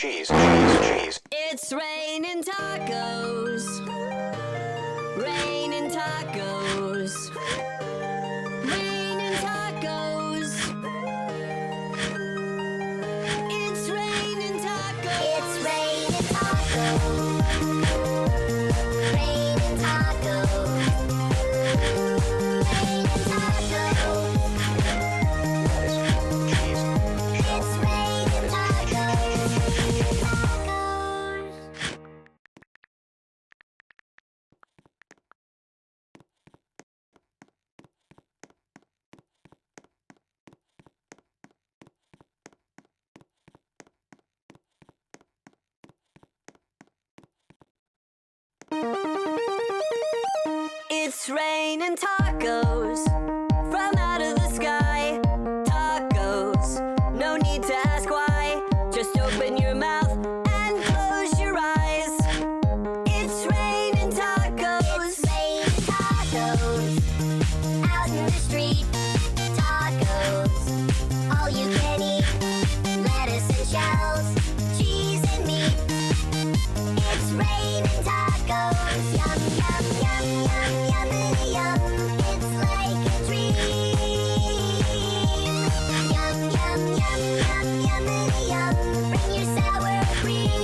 cheese, cheese. It's raining tacos. Raining tacos. Raining tacos. It's raining tacos. It's raining tacos. Raining tacos. Raining tacos. Cheese. It's raining tacos. It's raining tacos from out of the sky. Tacos, no need to ask why. Just open your mouth and close your eyes. It's raining tacos. It's raining tacos. Out in the street. Tacos. All you can eat. Lettuce and shells. Cheese and meat. It's raining tacos. Yum, yum, yum, yum, yummity yum. It's like a dream. Yum, yum, yum, yum, yummity yum. Bring your sour cream.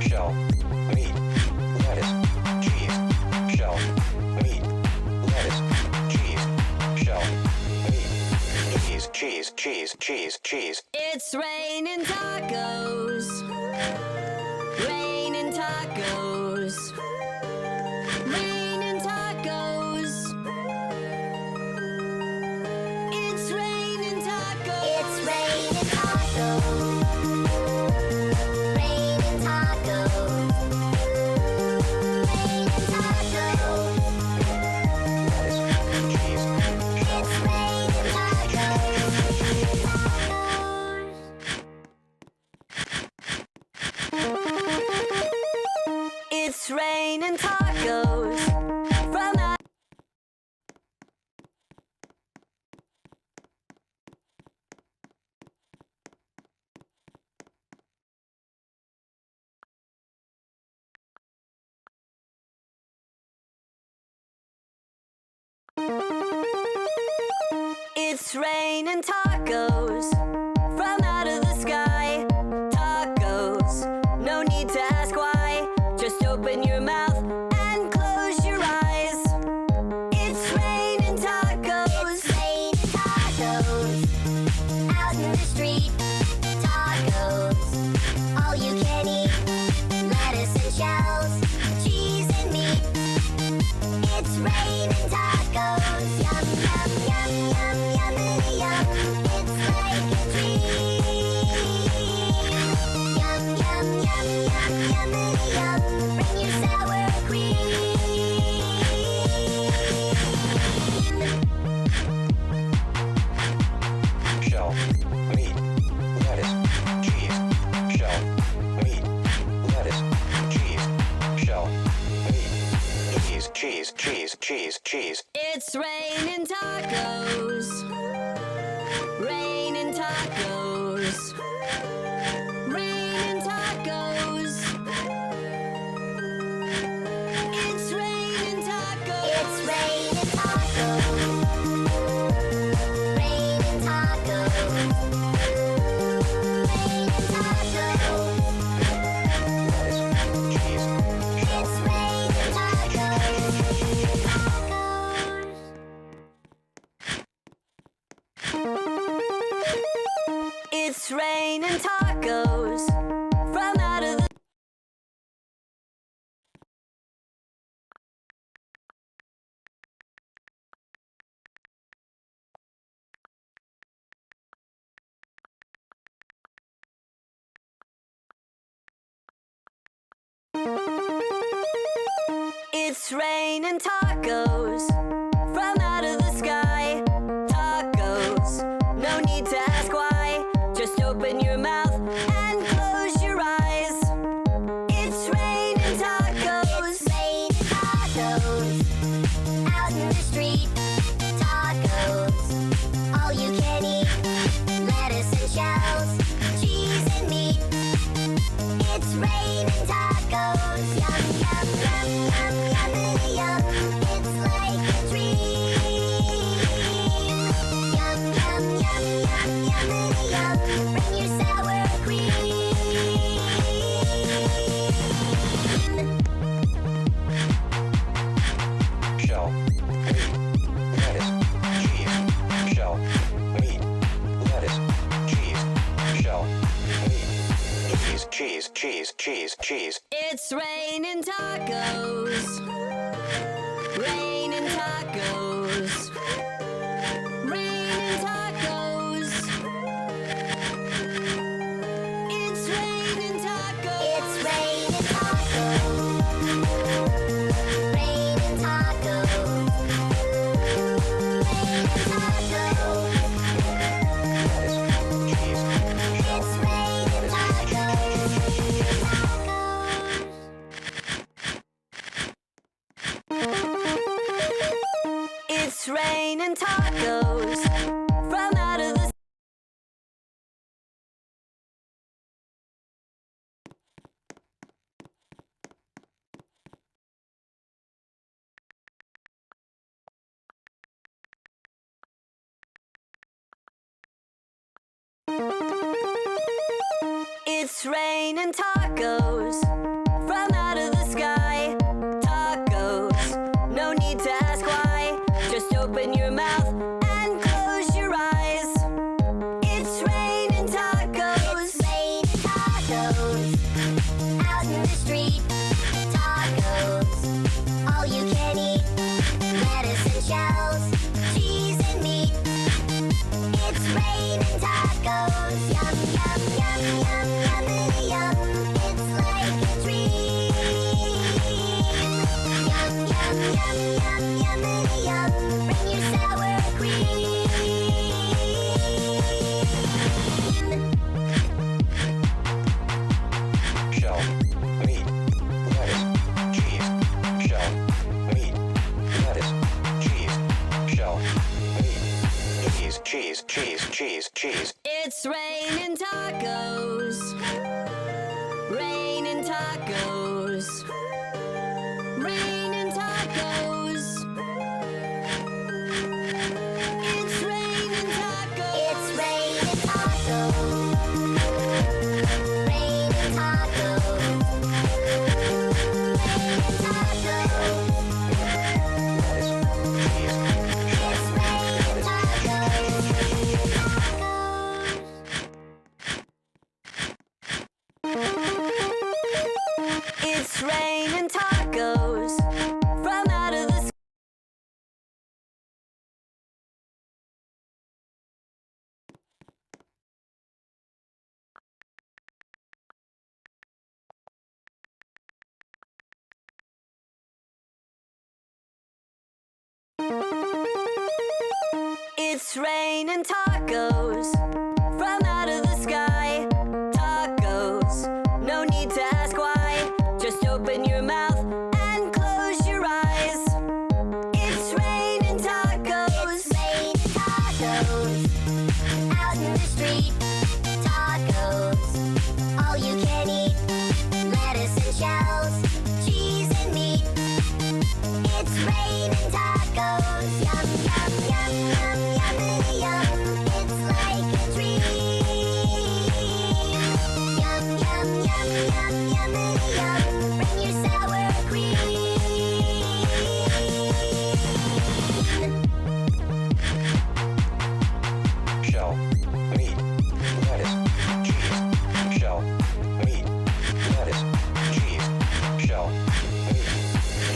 Shell, meat, lettuce, cheese. Shell, meat, lettuce, cheese. Shell, meat, cheese, cheese, cheese, cheese. It's raining tacos. Raining tacos. Raining tacos. It's raining tacos. It's raining tacos. Raining tacos. Raining tacos. Lettuce, cheese. It's raining tacos. It's raining tacos from out. It's raining tacos from out of the sky. Tacos, no need to ask why. Just open your mouth and close your eyes. It's raining tacos. It's raining tacos. Out in the street. Tacos. All you can eat. Lettuce and shells. Cheese and meat. It's raining tacos. Yum, yum, yum, yum, yummity yum. It's like a dream. Yum, yum, yum, yum, yummity yum. Bring your sour cream. Shell, meat, lettuce, cheese. Shell, meat, lettuce, cheese. Shell, meat, cheese, cheese, cheese, cheese. It's raining tacos. Raining tacos. Raining tacos. It's raining tacos. It's raining tacos. Raining tacos. Raining tacos. Lettuce, cheese. It's raining tacos. It's raining tacos from out of the. It's raining tacos from out of the sky. Tacos, no need to ask why. Just open your mouth and close your eyes. It's raining tacos. It's raining tacos. Out in the street. Tacos. cheese, cheese, cheese. It's raining tacos. Raining tacos. Raining tacos. It's raining tacos. It's raining tacos. Raining tacos. Raining tacos. Cheese, It's raining tacos. It's raining tacos. From out of the It's raining tacos from out of the sky. Tacos, no need to ask why. Just open your mouth and close your eyes. It's raining tacos. It's raining tacos. Out in the street. Tacos. All you can eat. Lettuce and shells. Cheese and meat. It's raining tacos. Yum, yum, yum, yum, yummity yum. It's like a dream. Yum, yum, yum, yum, yummity yum. Bring your sour cream. shell, meat, lettuce, cheese, shell, meat, lettuce, cheese, shell, meat, cheese, cheese, cheese, cheese, cheese. It's raining tacos. Raining tacos. Raining tacos. It's raining tacos. It's raining tacos. Raining tacos. Raining tacos. Cheese, It's raining tacos. It's raining tacos from out of the sky. It's raining tacos from out of the sky. Tacos, no need to ask why. Just open your mouth and close your eyes. It's raining tacos. It's raining tacos. Out in the street. Tacos. All you can eat. Lettuce and shells. Cheese and meat. It's raining tacos. Yum, yum, yum, yum, yummity yum. It's like a dream. Yum, yum, yum, yum, yummity yum. Bring your sour cream. shell, meat, lettuce, cheese, shell, meat, lettuce, cheese, shell, meat,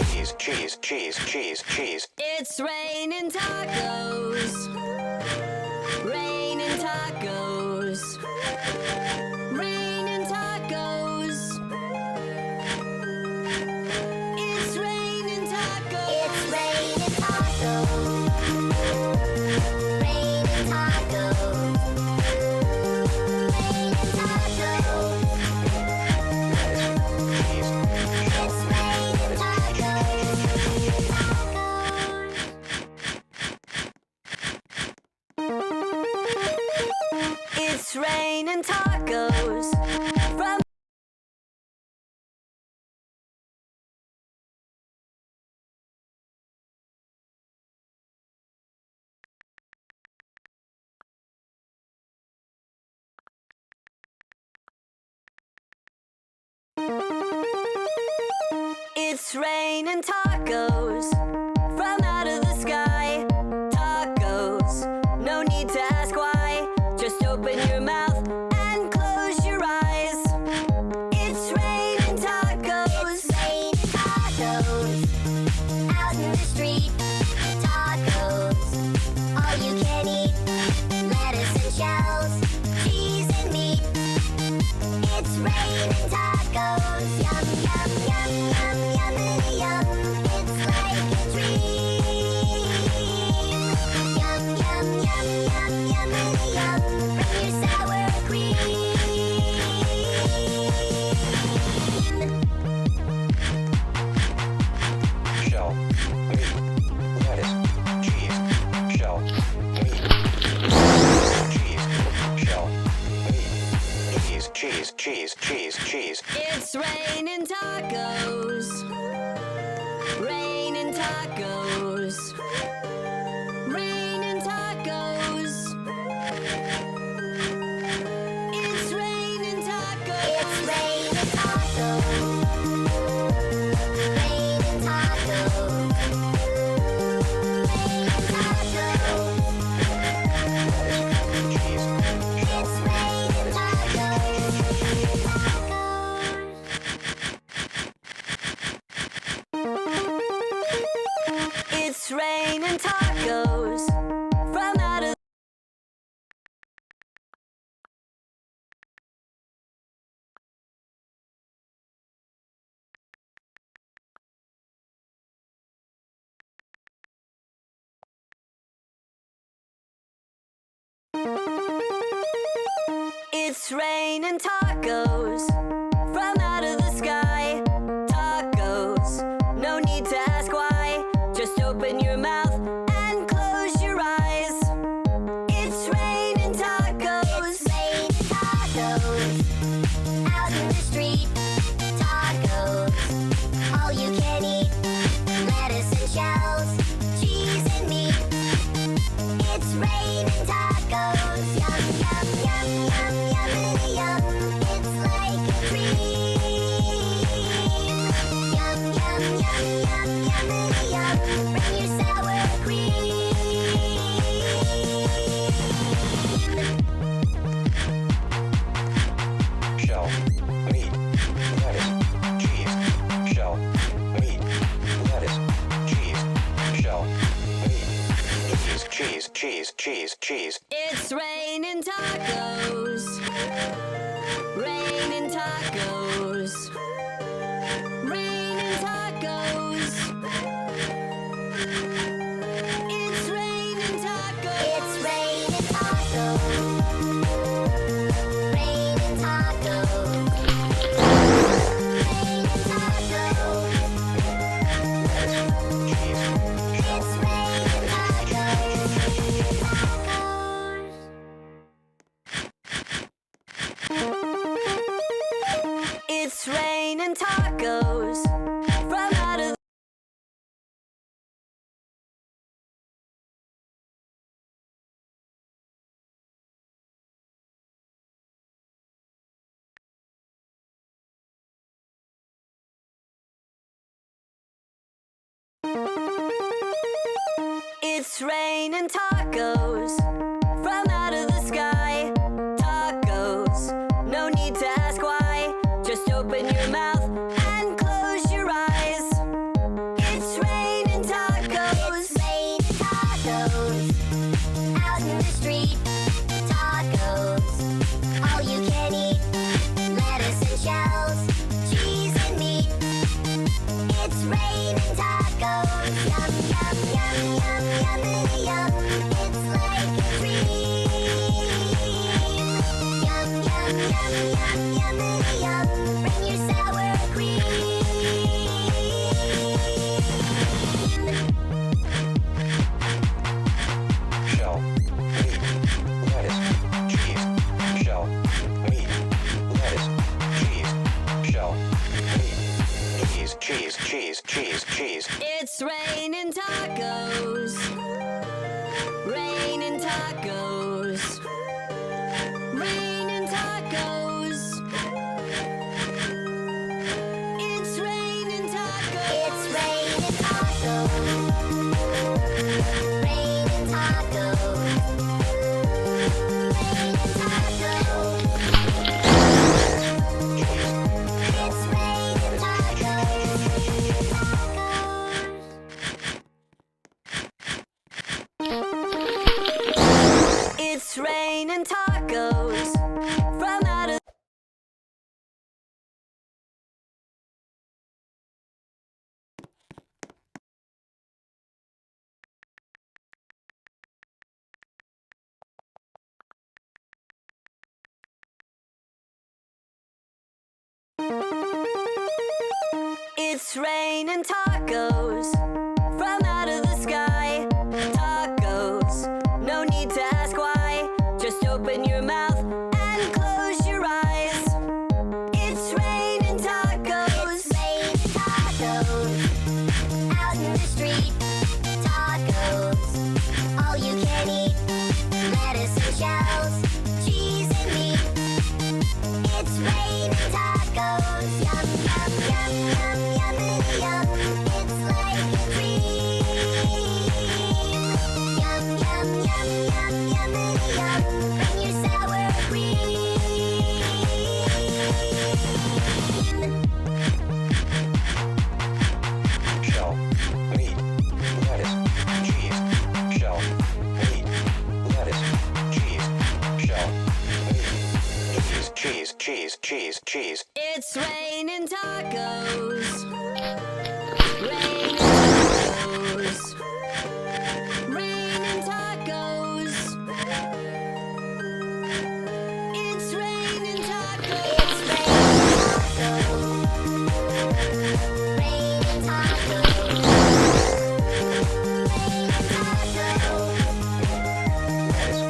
cheese, cheese, cheese, cheese, cheese. It's raining tacos. Raining tacos. Raining tacos. It's raining tacos. It's raining tacos. Raining tacos. Raining tacos. Cheese, It's raining tacos. It's raining tacos from It's raining tacos from out of the sky. Tacos, no need to ask why. Just open your mouth and close your eyes. It's raining raining tacos. Yum, yum, yum, yum, yummity yum. It's like a dream. Yum, yum, yum, yum, yummity yum. Bring your sour cream. Shell, meat, lettuce, cheese, shell, meat, cheese, shell, meat, cheese, cheese, cheese, cheese. It's raining tacos. Raining tacos. Raining tacos. It's raining tacos. It's raining tacos. Raining tacos. Raining tacos. Cheese, It's raining tacos. It's raining tacos. From out of It's raining tacos from out of the sky. Tacos, no need to ask why. Just open your mouth and close your eyes. It's raining tacos. It's raining tacos. Out in the street. Tacos. All you can eat. Lettuce and shells. Cheese and meat. It's raining tacos. Yum, yum, yum, yum, yummity yum. It's like a dream. Yum, yum, yum, yum, yummity yum. Bring your sour cream. shell, meat, lettuce, cheese, shell, meat, lettuce, cheese, shell, meat, cheese, cheese, cheese, cheese. It's raining tacos. Raining tacos. Raining tacos. It's raining tacos. It's raining tacos. Raining tacos. Raining tacos. It's raining tacos. It's raining tacos from out of It's raining tacos from out of the sky. Tacos, no need to ask why. Just open your mouth and close your eyes. It's raining tacos. It's raining tacos. Out in the street. Tacos. All you can eat. Lettuce and shells. Cheese and meat. It's raining tacos. Yum, yum, yum, yum, yummity yum. It's like a dream. Yum, yum, yum, yum, yummity yum. Bring your sour cream. Shell, meat, lettuce, cheese, shell, meat, lettuce, cheese, shell, meat, cheese, cheese, cheese, cheese. It's raining tacos. Raining tacos. Raining tacos. It's raining tacos. It's raining tacos. Raining tacos. Raining tacos. It's raining tacos. It's raining tacos from out of the sky. Tacos, no need to ask why. Just open your mouth and close your eyes. It's raining tacos. It's raining tacos out in the street. Tacos, all you can eat. Lettuce and shells, cheese and meat. It's raining tacos. Yum, yum, yum, yum, yummity yum. It's like a dream. Yum, yum, yum, yum, yummity yum. Bring your sour cream. Shell, meat, lettuce, cheese, shell, meat, lettuce, cheese, shell, meat, cheese, cheese, cheese, cheese. It's raining tacos. Raining tacos. Raining tacos. It's raining tacos. It's raining tacos. Raining tacos. Lettuce,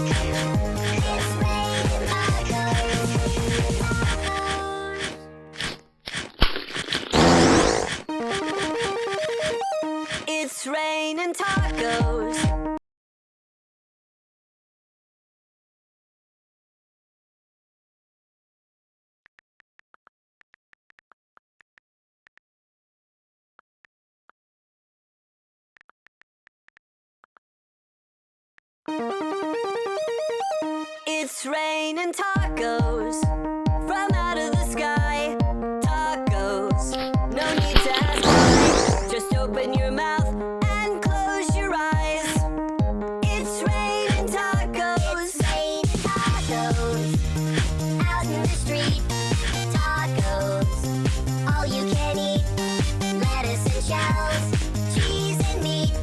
cheese, It's raining tacos. It's raining tacos. It's raining tacos from out of the sky. Tacos, no need to ask why. Just open your mouth and close your eyes. It's raining tacos. It's raining tacos out in the street. Tacos, all you can eat. Lettuce and shells, cheese and meat.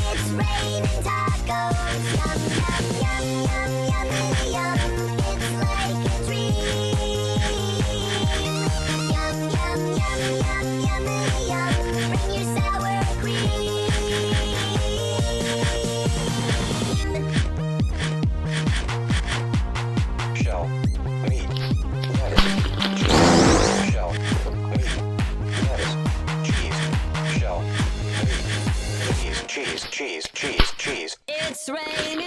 It's raining tacos. Yum, yum, yum, yum, yummity yum. It's like a dream. Yum, yum, yum, yum, yummity yum. Bring your sour cream. shell, meat, lettuce, cheese, shell, meat, lettuce, cheese, shell, meat, cheese, cheese, cheese, cheese. It's raining